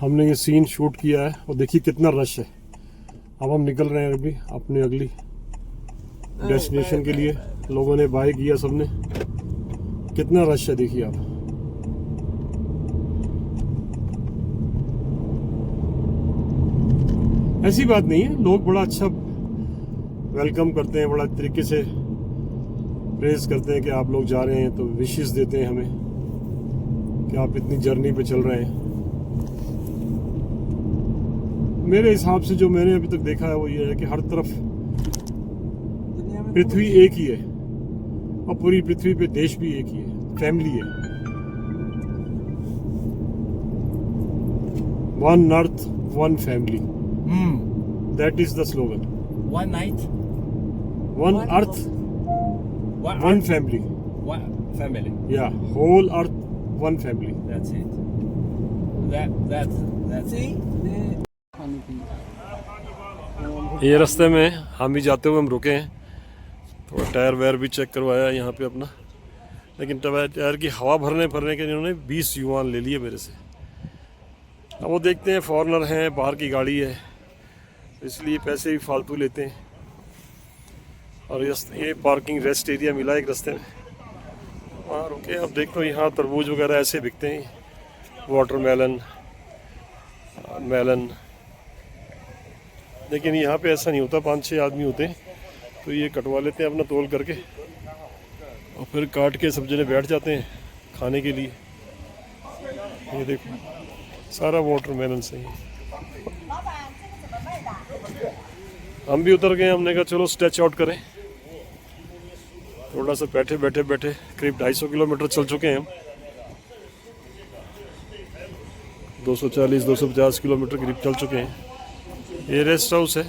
हमने ये scene shoot किया है और देखिए कितना रश है। अब हम निकल रहे हैं अभी अपनी अगली डेस्टिनेशन के लिए। लोगों ने बाय किया सबने, कितना रश है देखिए आप। ऐसी बात नहीं है, लोग बड़ा अच्छा वेलकम करते हैं, बड़ा तरीके से प्रेज करते हैं कि आप लोग जा रहे हैं, तो विशेस देते हैं हमें कि आप इतनी जर्नी पे चल रहे हैं। मेरे हिसाब से जो मैंने अभी तक देखा है वो ये है कि हर तरफ पृथ्वी एक ही है और पूरी पृथ्वी पे देश भी एक ही है, फैमिली है। One earth one family, that is the slogan. One night, one earth one family, one family. या whole earth one family. That's it. That's it. ये रास्ते में हम भी जाते हुए हम रुके हैं, थोड़ा टायर वायर भी चेक करवाया यहाँ पे अपना, लेकिन टायर की हवा भरने के इन्होंने 20 युआन ले लिए मेरे से। अब वो देखते हैं फॉरेनर हैं, बाहर की गाड़ी है, इसलिए पैसे भी फालतू लेते हैं। और ये पार्किंग रेस्ट एरिया मिला एक रास्ते में, वहाँ रुके। अब देखो यहाँ तरबूज वगैरह ऐसे बिकते हैं, वाटरमेलन, मेलन। लेकिन यहाँ पे ऐसा नहीं होता, 5-6 आदमी होते हैं तो ये कटवा लेते हैं अपना तोल करके और फिर काट के सब जने बैठ जाते हैं खाने के लिए। ये देखो सारा वाटरमेलन से ही। हम भी उतर गए, हमने कहा चलो स्ट्रेच आउट करें थोड़ा सा। बैठे करीब 250 किलोमीटर चल चुके हैं हम, 240-250 किलोमीटर करीब चल चुके हैं। ये रेस्ट हाउस है।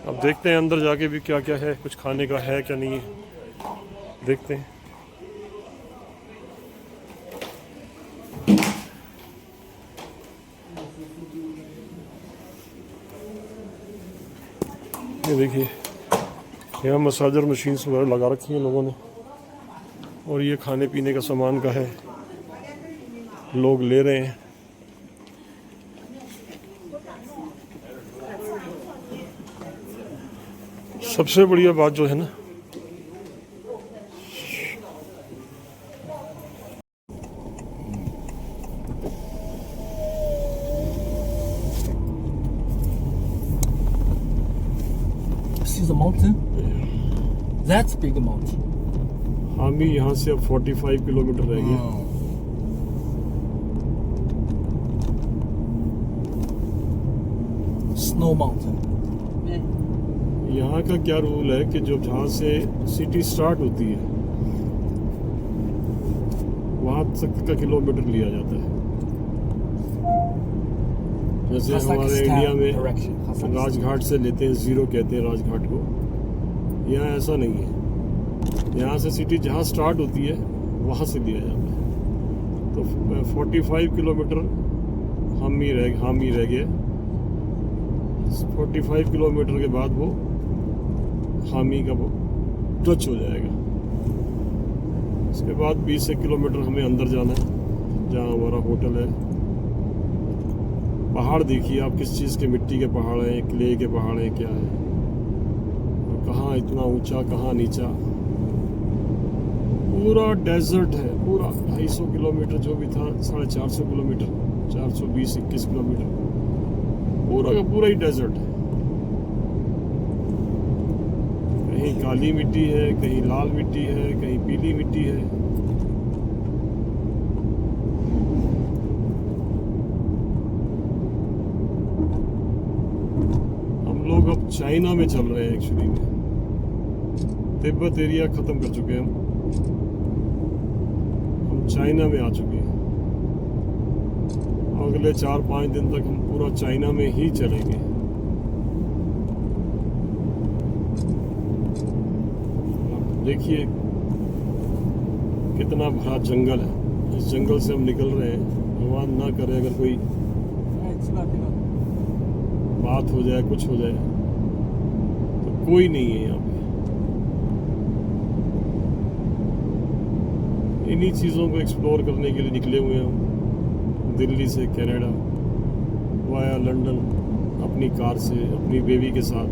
अब देखते हैं अंदर जाके भी क्या क्या है, कुछ खाने का है क्या नहीं है, देखते हैं। ये देखिए यहाँ मसाजर मशीन्स वगैरह लगा रखी हैं लोगों ने, और ये खाने पीने का सामान का है, लोग ले रहे हैं। सबसे बढ़िया बात जो है ना, This is a mountain. That's big mountain. हम भी यहाँ से अब 45 किलोमीटर रह गए। Snow mountain. यहाँ का क्या रूल है कि जो जहाँ से सिटी स्टार्ट होती है वहाँ तक का किलोमीटर लिया जाता है। जैसे हमारे इंडिया में राजघाट से लेते हैं, 0 कहते हैं राजघाट को। यहाँ ऐसा नहीं है, यहाँ से सिटी जहाँ स्टार्ट होती है वहाँ से लिया जाता है। तो 45 किलोमीटर हम ही रह गए। 45 किलोमीटर के बाद वो हामी का वो टच हो जाएगा। इसके बाद 20 किलोमीटर हमें अंदर जाना है, जहाँ हमारा होटल है। पहाड़ देखिए आप, किस चीज़ के, मिट्टी के पहाड़ हैं, क्ले के पहाड़ हैं, क्या है, कहाँ इतना ऊंचा कहाँ नीचा, पूरा डेजर्ट है। पूरा 250 किलोमीटर जो भी था, 450 किलोमीटर, 420-21 किलोमीटर, पूरा का पूरा ही डेजर्ट है। कहीं काली मिट्टी है, कहीं लाल मिट्टी है, कहीं पीली मिट्टी है। हम लोग अब चाइना में चल रहे हैं एक्चुअली में। तिब्बत एरिया खत्म कर चुके हैं हम चाइना में आ चुके हैं। अगले 4-5 दिन तक हम पूरा चाइना में ही चलेंगे। देखिए कितना भरा जंगल है। इस जंगल से हम निकल रहे हैं, भगवान ना करे अगर कोई बात हो जाए, कुछ हो जाए, तो कोई नहीं है यहाँ पे। इन्हीं चीज़ों को एक्सप्लोर करने के लिए निकले हुए हैं हम। दिल्ली से कनाडा वाया लंदन अपनी कार से अपनी बेबी के साथ।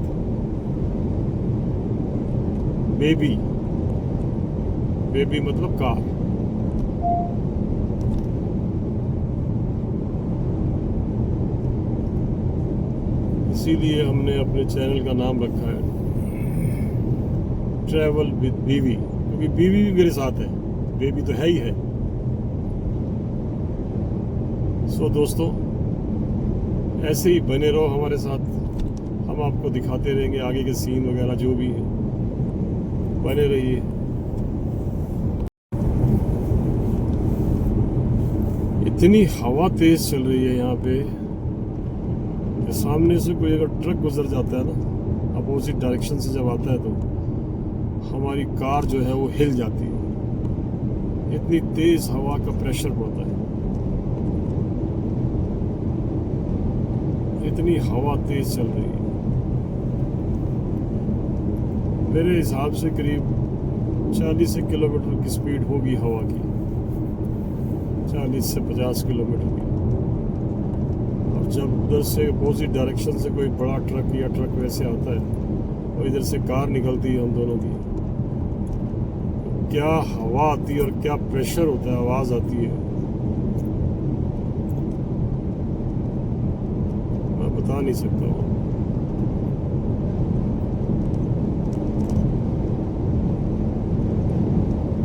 बेबी बेबी मतलब कार। इसीलिए हमने अपने चैनल का नाम रखा है ट्रैवल विद बीवी, क्योंकि बीवी भी मेरे साथ है, बेबी तो है ही है। सो दोस्तों, ऐसे ही बने रहो हमारे साथ, हम आपको दिखाते रहेंगे आगे के सीन वगैरह जो भी है, बने रहिए। इतनी हवा तेज चल रही है यहाँ पे कि सामने से कोई अगर ट्रक गुजर जाता है ना अपोजिट डायरेक्शन से जब आता है तो हमारी कार जो है वो हिल जाती है, इतनी तेज हवा का प्रेशर पड़ता है, इतनी हवा तेज चल रही है। मेरे हिसाब से करीब 40 किलोमीटर की स्पीड होगी हवा की, 40 से 50 किलोमीटर की। और जब उधर से अपोजिट डायरेक्शन से कोई बड़ा ट्रक या ट्रक वैसे आता है और इधर से कार निकलती है हम दोनों की, क्या हवा आती है और क्या प्रेशर होता है, आवाज़ आती है, मैं बता नहीं सकता हूँ।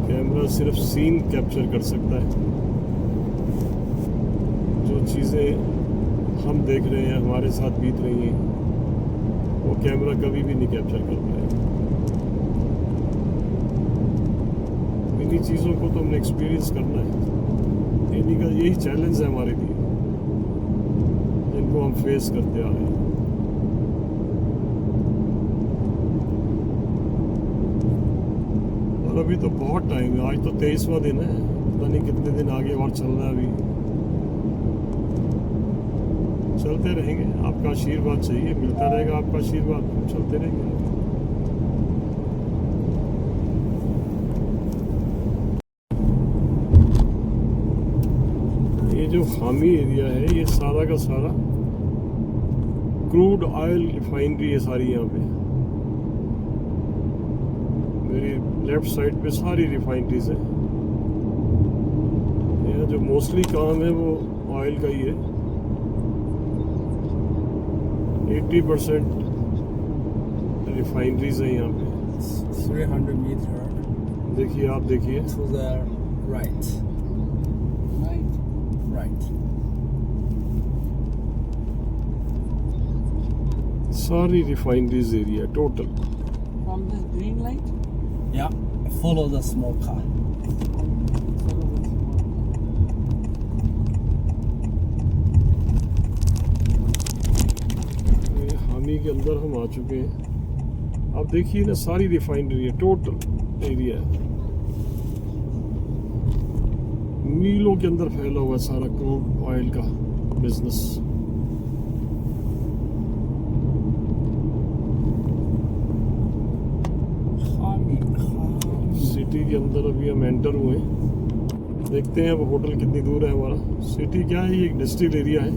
कैमरा सिर्फ सीन कैप्चर कर सकता है, जो चीज़ें हम देख रहे हैं हमारे साथ बीत रही हैं वो कैमरा कभी भी नहीं कैप्चर कर पाएगा। इन्हीं चीज़ों को तो हमने एक्सपीरियंस करना है, इन्हीं का यही चैलेंज है हमारे लिए जिनको हम फेस करते आ रहे हैं। और अभी तो बहुत टाइम है, आज तो 23वां दिन है, पता नहीं कितने दिन आगे और चलना है। अभी चलते रहेंगे, आपका आशीर्वाद चाहिए, मिलता रहेगा आपका आशीर्वाद, हम चलते रहेंगे। ये जो हामी एरिया है ये सारा का सारा क्रूड ऑयल रिफाइनरी है सारी। यहाँ पे मेरी लेफ्ट साइड पे सारी रिफाइनरीज है। यहाँ जो मोस्टली काम है वो ऑयल का ही है। 80% रिफाइनरीज है यहाँ पे। 300 meter देखिए, आप देखिए, to the right. Right. सारी refineries area total. From this green light? Yeah. Follow the small car. हामी के अंदर हम आ चुके हैं। आप देखिए ना, सारी रिफाइनरी है, टोटल एरिया है, मीलों के अंदर फैला हुआ है सारा क्रूड ऑयल का बिजनेस। सिटी के अंदर अभी हम एंटर हुए हैं। देखते हैं अब होटल कितनी दूर है हमारा। सिटी क्या है, ये एक इंडस्ट्रियल एरिया है।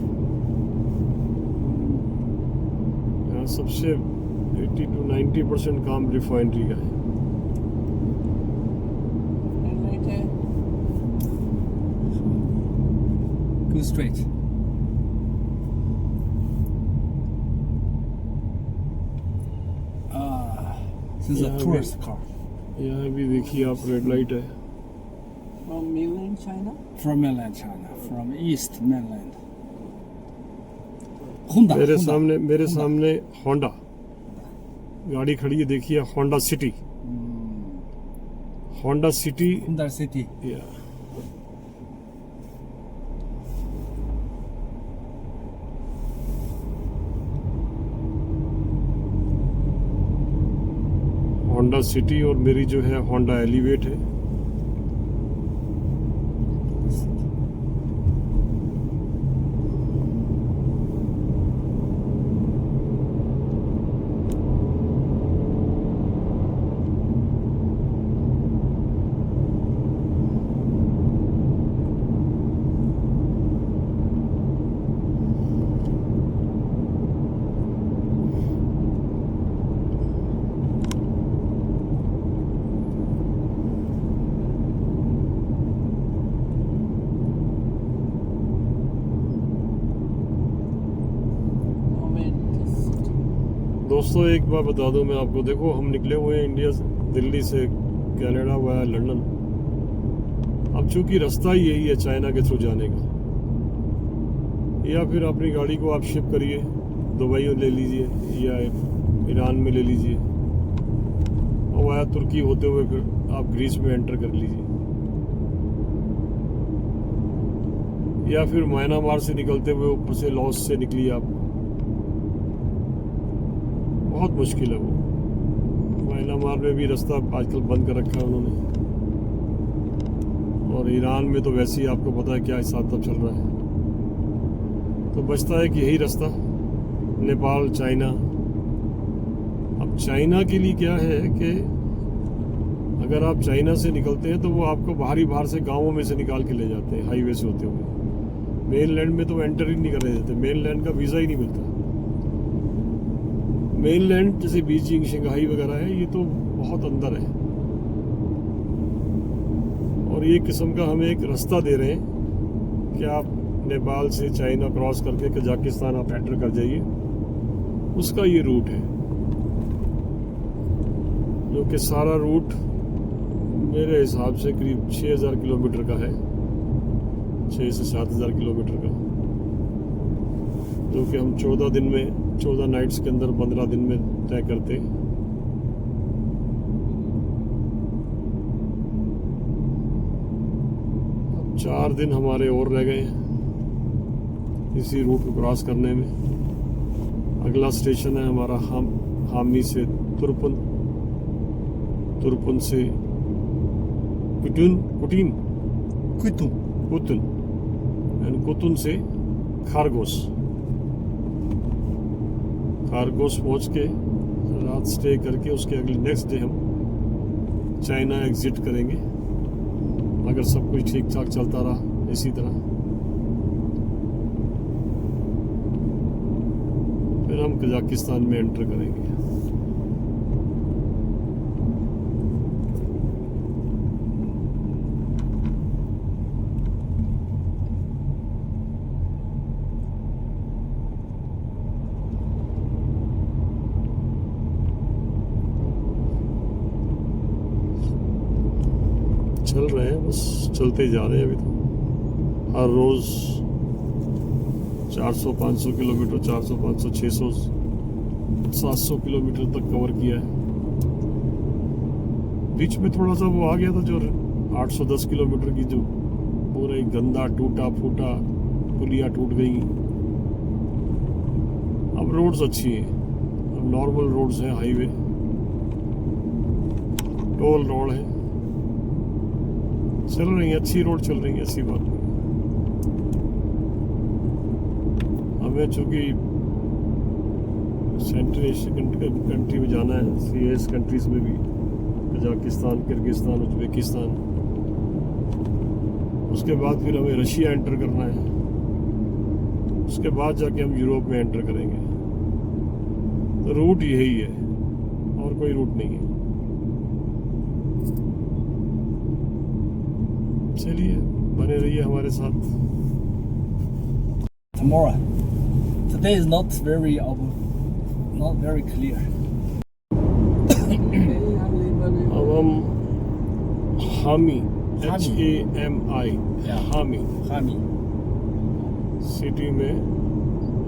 यहाँ सबसे 80 to 90% काम रिफाइनरी का है। Red light है। Go straight. This is a Yeah, tourist car यहाँ भी देखिए आप, रेड लाइट है। From mainland China? from mainland China, from East mainland. Honda. मेरे Honda. सामने होंडा गाड़ी खड़ी है, देखिए, Honda city. Honda city. Honda City. Honda city और मेरी जो है होंडा एलिवेट है। दोस्तों एक बात बता दूं मैं आपको, देखो हम निकले हुए हैं इंडिया से, दिल्ली से कनाडा वाया लंदन। अब चूंकि रास्ता ही यही है चाइना के थ्रू जाने का, या फिर अपनी गाड़ी को आप शिप करिए, दुबई में ले लीजिए या ईरान में ले लीजिए, और वाया तुर्की होते हुए फिर आप ग्रीस में एंटर कर लीजिए, या फिर म्यांमार से निकलते हुए ऊपर से लॉस से निकलिए आप। बहुत मुश्किल है वो। म्यांमार में भी रास्ता आजकल बंद कर रखा है उन्होंने, और ईरान में तो वैसे ही आपको पता है क्या हिसाब तब चल रहा है। तो बचता है कि यही रास्ता नेपाल चाइना। अब चाइना के लिए क्या है कि अगर आप चाइना से निकलते हैं तो वो आपको बाहर से गांवों में से निकाल के ले जाते हैं हाईवे से होते हुए। मेन लैंड में तो एंटर ही नहीं करने देते, मेन लैंड का वीज़ा ही नहीं मिलता। मेन लैंड जैसे बीजिंग शंघाई वगैरह है, ये तो बहुत अंदर है, और ये किस्म का हमें एक रास्ता दे रहे हैं कि आप नेपाल से चाइना क्रॉस करके कजाकिस्तान आप एंटर कर जाइए, उसका ये रूट है। जो कि सारा रूट मेरे हिसाब से करीब 6000 किलोमीटर का है, 6 से 7000 किलोमीटर का, जो कि हम 14 नाइट्स के अंदर 15 दिन में तय करते। अब 4 दिन हमारे और रह गए हैं इसी रूट को क्रॉस करने में। अगला स्टेशन है हमारा हामी से तुर्पन, तुर्पन से कुतुन एंड कुतुन से खारगोस पहुंच के रात स्टे करके उसके अगले नेक्स्ट डे हम चाइना एग्जिट करेंगे, अगर सब कुछ ठीक ठाक चलता रहा इसी तरह। फिर हम कजाकिस्तान में एंटर करेंगे। चल रहे हैं, बस चलते जा रहे हैं अभी तो। हर रोज 400-500 किलोमीटर, 400, 500, 600, 700 किलोमीटर तक कवर किया है। बीच में थोड़ा सा वो आ गया था जो 810 किलोमीटर की, जो पूरा ही गंदा टूटा फूटा पुलिया टूट गई। अब रोड्स अच्छी हैं, अब नॉर्मल रोड्स हैं, हाईवे टोल रोड है, चल रही है, अच्छी रोड चल रही है, ऐसी बात नहीं। हमें चूंकि सेंट्रल एशियन कंट्री में जाना है, सीएस कंट्रीज में भी, कजाकिस्तान, किर्गिस्तान, उज्बेकिस्तान, उसके बाद फिर हमें रशिया एंटर करना है, उसके बाद जाके हम यूरोप में एंटर करेंगे। तो रूट यही है और कोई रूट नहीं है। चलिए बने रहिए हमारे साथ। Tomorrow. Today is not very clear. अब हम हामी हामी। HAMI Yeah. हामी Hami. सिटी में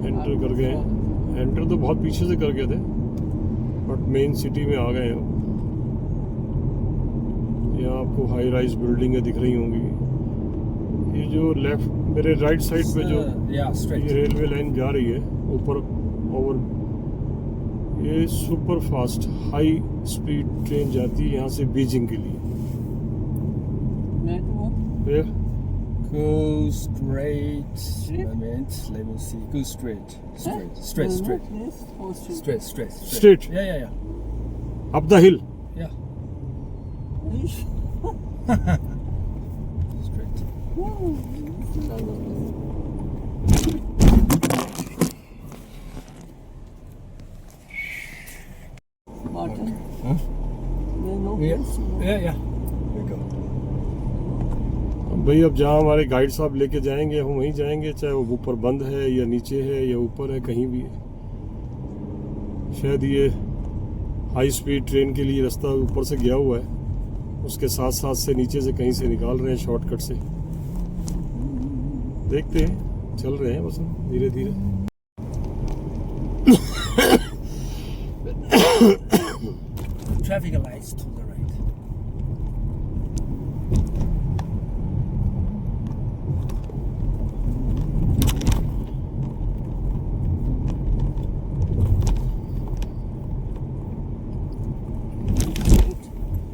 एंटर कर गए हैं। एंटर तो बहुत पीछे से कर गए थे, बट मेन सिटी में आ गए हैं। यहाँ आपको हाई राइज बिल्डिंगें दिख रही होंगी। ये जो लेफ्ट मेरे राइट साइड पे जो Yeah, straight. ये रेलवे लाइन जा रही है ऊपर ओवर, ये super fast high speed train जाती है यहाँ से बीजिंग के लिए। फिर Go straight. Moment. Let me see. Go straight. Straight. Straight. Yeah. Up the hill. Yeah. Straight. Martin? Huh? No Yeah. place, no. Yeah. There you go. भाई अब जहाँ हमारे गाइड साहब लेके जाएंगे हम वहीं जाएंगे, चाहे वो ऊपर बंद है या नीचे है या ऊपर है, कहीं भी है। शायद ये हाई स्पीड ट्रेन के लिए रास्ता ऊपर से गया हुआ है, उसके साथ साथ से नीचे से कहीं से निकाल रहे हैं शॉर्टकट से। देखते हैं, चल रहे हैं बस हम धीरे धीरे। Traffic lights to the right.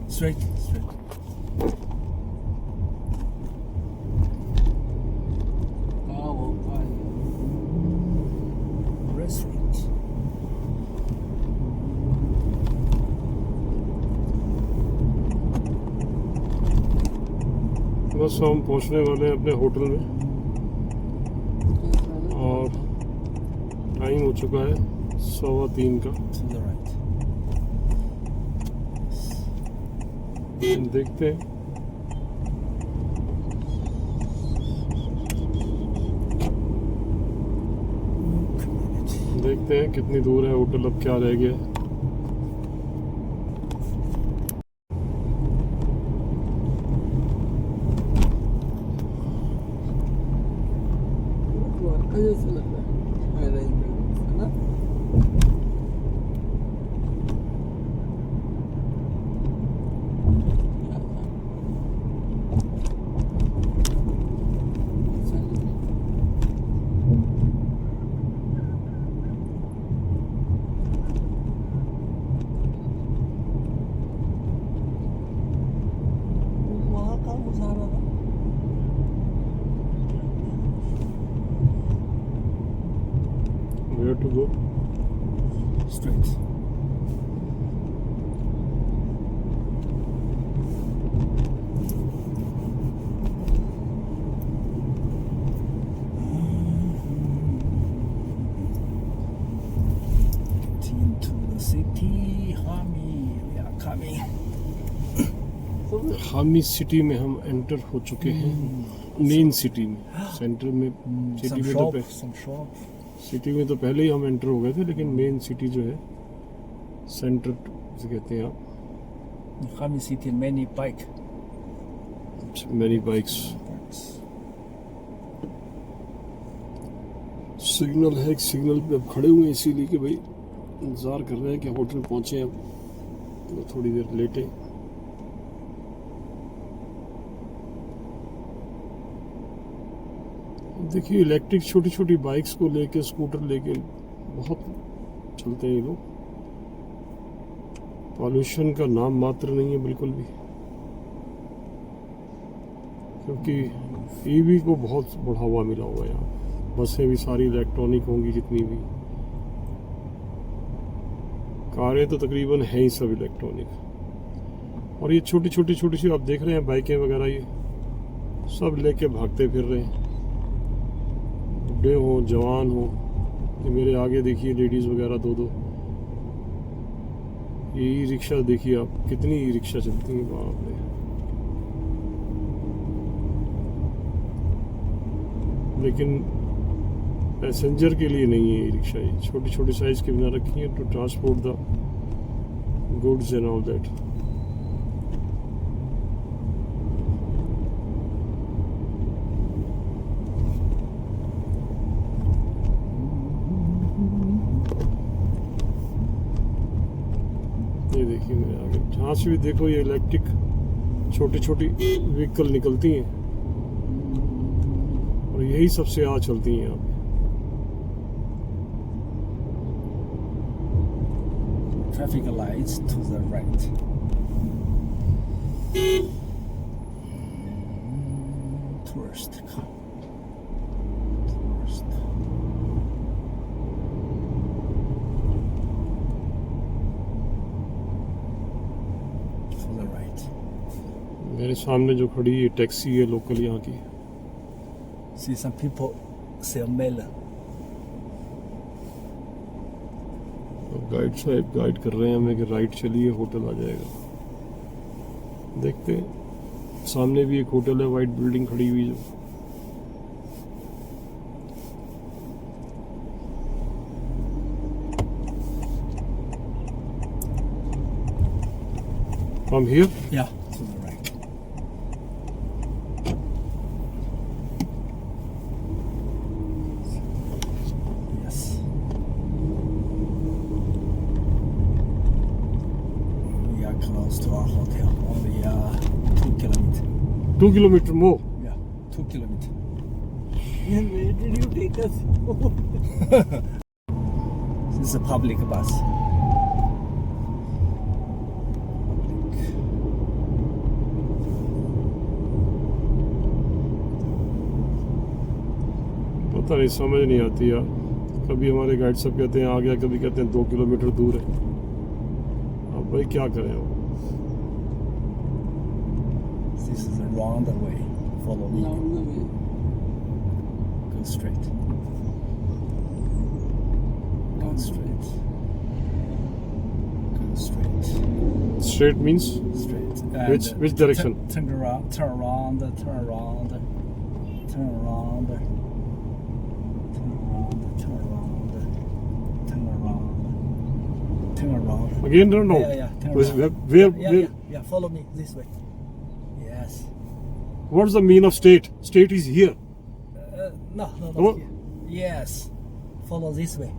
Straight. Oh, okay. Restaurant. बस हम पहुंचने वाले हैं अपने होटल में और टाइम हो चुका है 3:15 का। To the right. देखते हैं देखते हैं कितनी दूर है होटल, अब क्या रह गया है। द्वारका जैसे लग रहा है अरेंजमेंट है ना। वहाँ का मुजाहरा था। Where to go? Straight. Into the city, Hami, we are coming. हामी सिटी में हम एंटर हो चुके हैं, मेन सिटी में। सेंटर में सिटी Some में shop, तो some shop. सिटी में तो पहले ही हम एंटर हो गए थे, लेकिन मेन सिटी जो है सेंटर से कहते हैं आप। Hami city, many bike. Many bikes. Signal है, एक सिग्नल पे अब खड़े हुए हैं, इसीलिए कि भाई इंतज़ार कर रहे हैं कि होटल पहुंचे। अब तो थोड़ी देर लेटे। देखिए इलेक्ट्रिक छोटी छोटी बाइक्स को लेके, स्कूटर लेके बहुत चलते हैं ये लोग। पॉल्यूशन का नाम मात्र नहीं है बिल्कुल भी, क्योंकि ईवी को बहुत बढ़ावा मिला हुआ है यहाँ। बसें भी सारी इलेक्ट्रॉनिक होंगी जितनी भी, कारें तो तकरीबन हैं ही सब इलेक्ट्रॉनिक। और ये छोटी छोटी आप देख रहे हैं बाइकें वगैरह, ये सब लेके भागते फिर रहे हैं, बूढ़े हो जवान हो। ये मेरे आगे देखिए लेडीज़ वगैरह दो ये ई रिक्शा देखिए आप, कितनी ई रिक्शा चलती हैं, बाप रे। लेकिन पैसेंजर के लिए नहीं है ये रिक्शा, ये छोटी छोटी साइज की बना रखी है to transport the goods and all that. ये देखिए मेरे आगे, जहाँ से भी देखो ये इलेक्ट्रिक छोटी छोटी व्हीकल निकलती हैं और यही सबसे आज चलती हैं यहाँ पे। Traffic lights to the right. Tourist. To the right. मेरे सामने जो खड़ी है टैक्सी है लोकल यहाँ की। See some people sell melon. Guide साहब गाइड कर रहे हैं हमें कि राइट चलिए होटल आ जाएगा। देखते हैं, सामने भी एक होटल है, वाइट बिल्डिंग खड़ी हुई जो। From here? Yeah, to the right. Yes. We are close to our hotel. Only 2 kilometers. 2 kilometer more. Yeah, 2 kilometers. And where did you take us? This is a public bus. पता नहीं, समझ नहीं आती यार। कभी हमारे गाइड सब कहते हैं आ गया, कभी कहते हैं 2 किलोमीटर दूर है। अब भाई क्या करें वो। This is a round way. Follow me. Down the way. Go straight. Go straight. Go straight. Straight means Straight. Which direction? Turn around. Turn around. Turn around. Turn around. Turn around. Turn around. Turn around. Turn around. again? No. Yeah. Turn Where, around. where, Yeah. Follow me this way. Yes. What's the mean of state? State is here. No. Oh. Here. Yes. Follow this way.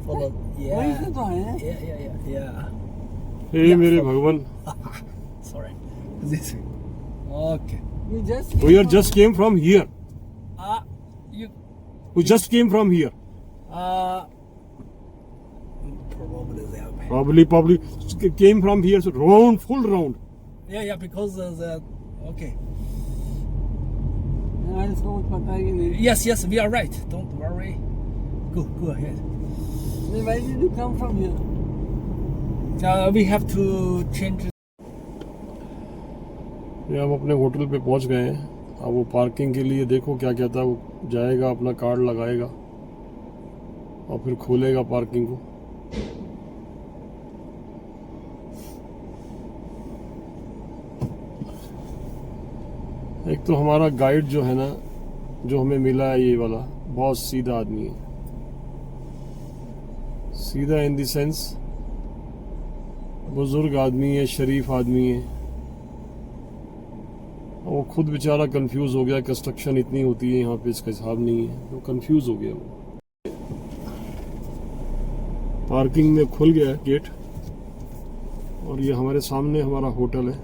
Follow. वहीं से Yeah. तो आए हैं। Yeah. हे Yeah, मेरे follow. भगवान, Sorry. This way. Okay. You just we are just came from here. You. We just came from here. Probably there. Probably came from here. So round, full round. Yeah. Because the. Okay. यार इसको कुछ पता है कि नहीं? Yes. We are right. Don't worry. Go ahead. Then why did you come from here? We have to change. ये हम अपने होटल पे पहुंच गए हैं। अब वो पार्किंग के लिए देखो क्या कहता है। वो जाएगा, अपना कार्ड लगाएगा और फिर खोलेगा पार्किंग को। एक तो हमारा गाइड जो है ना, जो हमें मिला है ये वाला, बहुत सीधा आदमी है। सीधा इन द सेंस बुजुर्ग आदमी है, शरीफ आदमी है। वो खुद बेचारा कंफ्यूज हो गया। कंस्ट्रक्शन इतनी होती है यहाँ पे, इसका हिसाब नहीं है। वो कंफ्यूज हो गया। वो पार्किंग में खुल गया है गेट और ये हमारे सामने हमारा होटल है।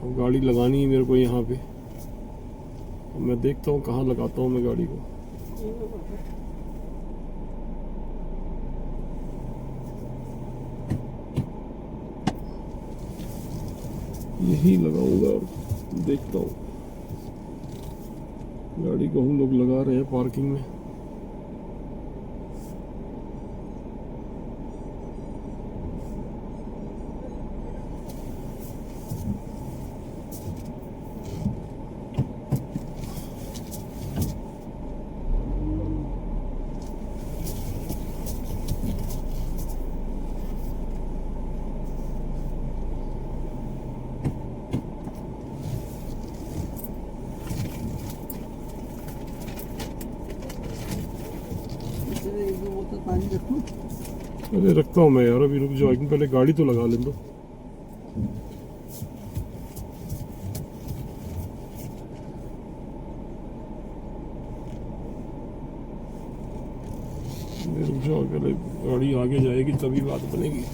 अब गाड़ी लगानी है मेरे को यहाँ पे। अब मैं देखता हूँ कहाँ लगाता हूँ मैं गाड़ी को। यही लगाऊंगा और देखता हूँ। गाड़ी को हम लोग लगा रहे हैं पार्किंग में। एक दो बोतल पानी रखूं? अरे रखता हूँ मैं यार, अभी रुक जाओ। पहले गाड़ी तो लगा लें दो। रुक जाओ, पहले गाड़ी आगे जाएगी तभी बात बनेगी।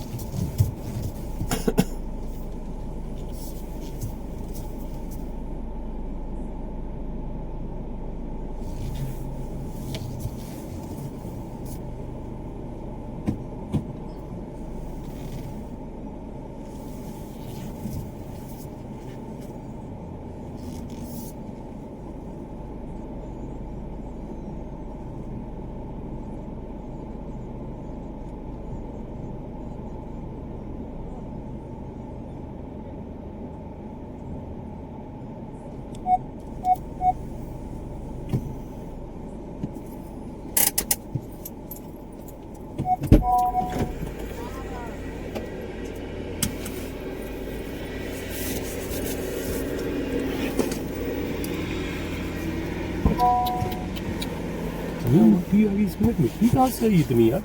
मिट्टी आ गई इसमें। मिट्टी कहाँ से आई इतनी यार?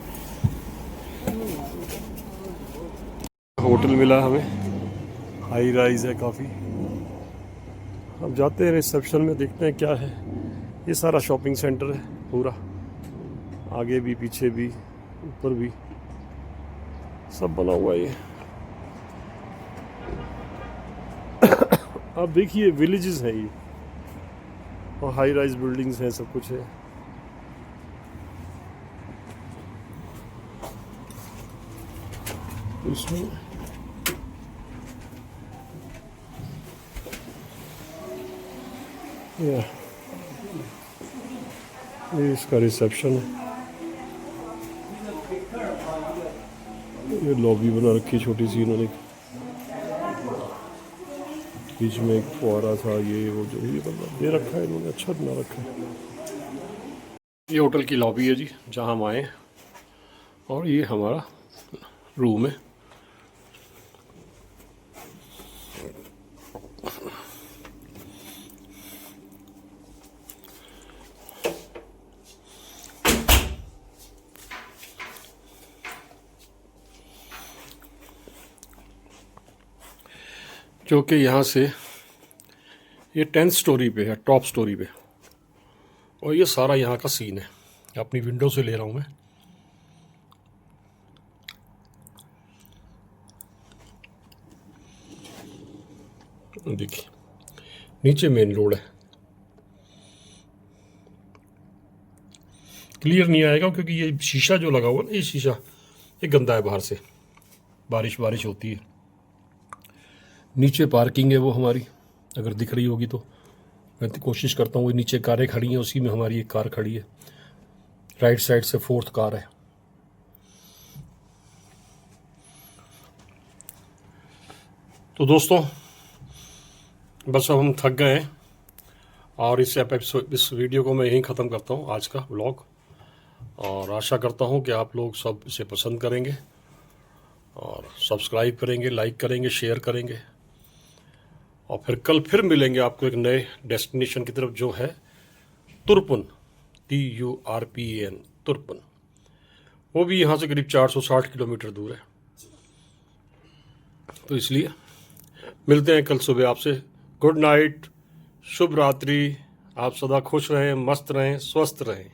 होटल मिला हमें, हाई राइज है काफ़ी। अब जाते हैं रिसेप्शन में, देखते हैं क्या है। ये सारा शॉपिंग सेंटर है पूरा, आगे भी पीछे भी ऊपर भी सब बना हुआ है ये। आप देखिए विलेजेस हैं ये, और हाई राइज बिल्डिंग्स हैं, सब कुछ है। इसमें ये इसका रिसेप्शन है। ये लॉबी बना रखी छोटी सी इन्होंने, बीच में एक फुहारा था, ये वो जो ये बना दे रखा है इन्होंने, अच्छा बना रखा है। ये होटल की लॉबी है जी, जहाँ हम आए, और ये हमारा रूम है। जो कि यहाँ से ये 10th स्टोरी पे है, टॉप स्टोरी पे, और ये सारा यहाँ का सीन है। अपनी विंडो से ले रहा हूँ मैं। देखिए नीचे मेन रोड है। क्लियर नहीं आएगा क्योंकि ये शीशा जो लगा हुआ ना, ये शीशा ये गंदा है बाहर से, बारिश होती है। नीचे पार्किंग है वो हमारी, अगर दिख रही होगी तो। मैं तो कोशिश करता हूँ, नीचे कारें खड़ी हैं, उसी में हमारी एक कार खड़ी है। राइट साइड से 4th कार है। तो दोस्तों बस अब हम थक गए हैं, और इस वीडियो को मैं यहीं ख़त्म करता हूँ, आज का व्लॉग। और आशा करता हूँ कि आप लोग सब इसे पसंद करेंगे, और सब्सक्राइब करेंगे, लाइक करेंगे, शेयर करेंगे। और फिर कल मिलेंगे आपको एक नए डेस्टिनेशन की तरफ, जो है तुर्पन, TURPAN, तुर्पन। वो भी यहाँ से करीब 460 किलोमीटर दूर है। तो इसलिए मिलते हैं कल सुबह आपसे। गुड नाइट, शुभ रात्रि। आप सदा खुश रहें, मस्त रहें, स्वस्थ रहें।